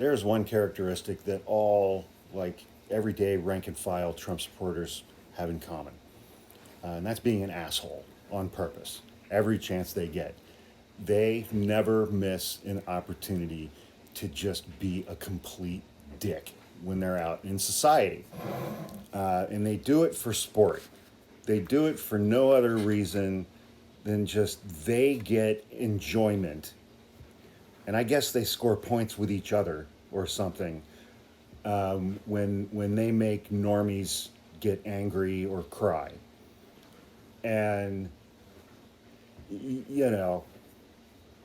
there's one characteristic that all, like, everyday rank and file Trump supporters have in common, and that's being an asshole on purpose every chance they get. They never miss an opportunity to just be a complete dick when they're out in society. And they do it for sport. They do it for no other reason than just they get enjoyment. And I guess they score points with each other or something when they make normies get angry or cry. And, you know,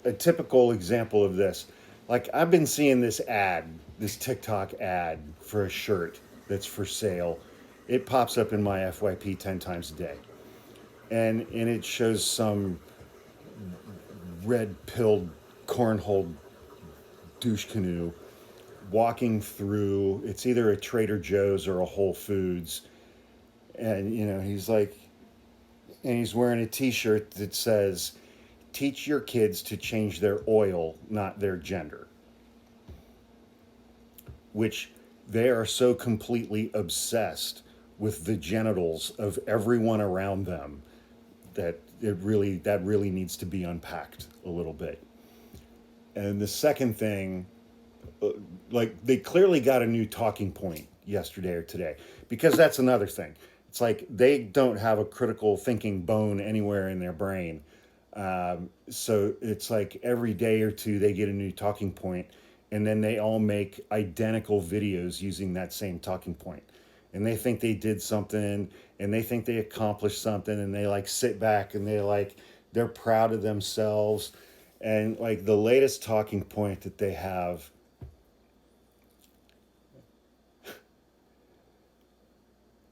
a typical example of this, like I've been seeing this ad, this TikTok ad for a shirt that's for sale. It pops up in my FYP 10 times a day. And it shows some red pilled cornhole douche canoe walking through, it's either a Trader Joe's or a Whole Foods. And, you know, he's like, and he's wearing a t-shirt that says, teach your kids to change their oil, not their gender. Which they are so completely obsessed with the genitals of everyone around them that that really needs to be unpacked a little bit. And the second thing, like they clearly got a new talking point yesterday or today, because that's another thing. It's like they don't have a critical thinking bone anywhere in their brain. So it's like every day or two they get a new talking point, and then they all make identical videos using that same talking point. And they think they did something, and they think they accomplished something, and they like sit back and they're proud of themselves. And like the latest talking point that they have,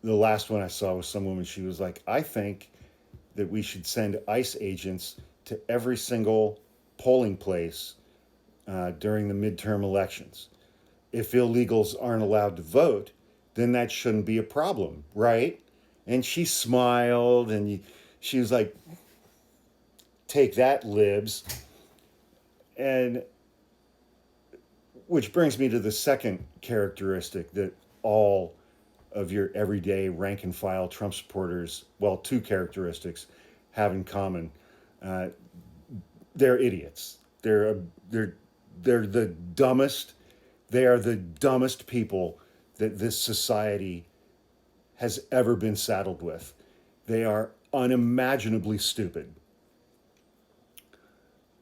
the last one I saw was some woman, she was like, I think that we should send ICE agents to every single polling place during the midterm elections. If illegals aren't allowed to vote, then that shouldn't be a problem, right? And she smiled and she was like, take that, libs. And which brings me to the second characteristic that all of your everyday rank and file Trump supporters, well, two characteristics have in common. Uh, they're idiots. They're the dumbest. They are the dumbest people that this society has ever been saddled with. They are unimaginably stupid.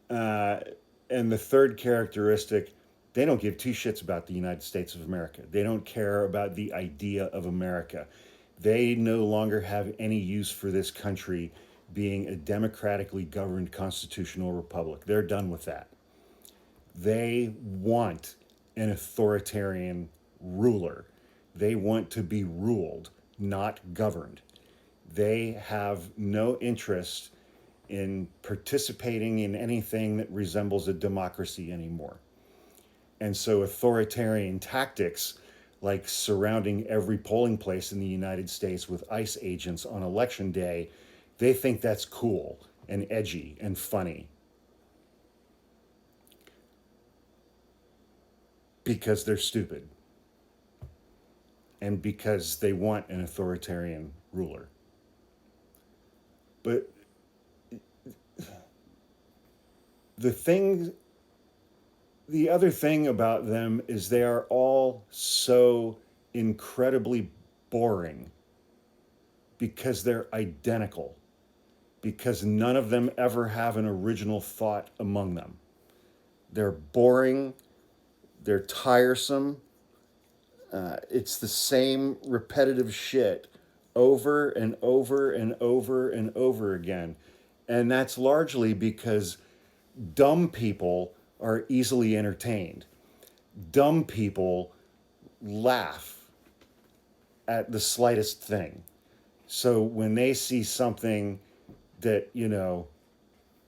And the third characteristic, they don't give two shits about the United States of America. They don't care about the idea of America. They no longer have any use for this country being a democratically governed constitutional republic. They're done with that. They want an authoritarian ruler. They want to be ruled, not governed. They have no interest in participating in anything that resembles a democracy anymore. And so authoritarian tactics like surrounding every polling place in the United States with ICE agents on election day, they think that's cool and edgy and funny because they're stupid and because they want an authoritarian ruler. But the other thing about them is they are all so incredibly boring because they're identical, because none of them ever have an original thought among them. They're boring, they're tiresome, it's the same repetitive shit over and over and over and over again. And that's largely because dumb people are easily entertained. Dumb people laugh at the slightest thing. So when they see something that, you know,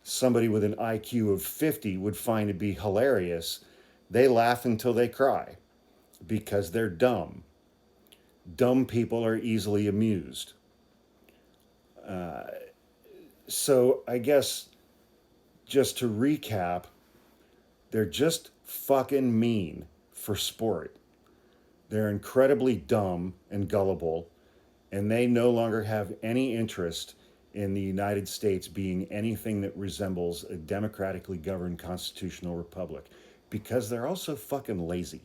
somebody with an IQ of 50 would find to be hilarious, they laugh until they cry because they're dumb. Dumb people are easily amused. So I guess just to recap, they're just fucking mean, for sport. They're incredibly dumb and gullible, and they no longer have any interest in the United States being anything that resembles a democratically governed constitutional republic because they're also fucking lazy.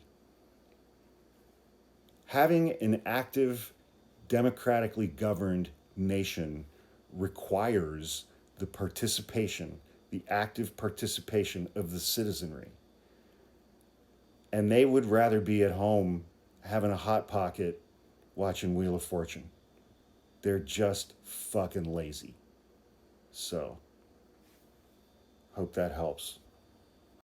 Having an active, democratically governed nation requires the participation, the active participation of the citizenry. And they would rather be at home having a Hot Pocket watching Wheel of Fortune. They're just fucking lazy. So, hope that helps.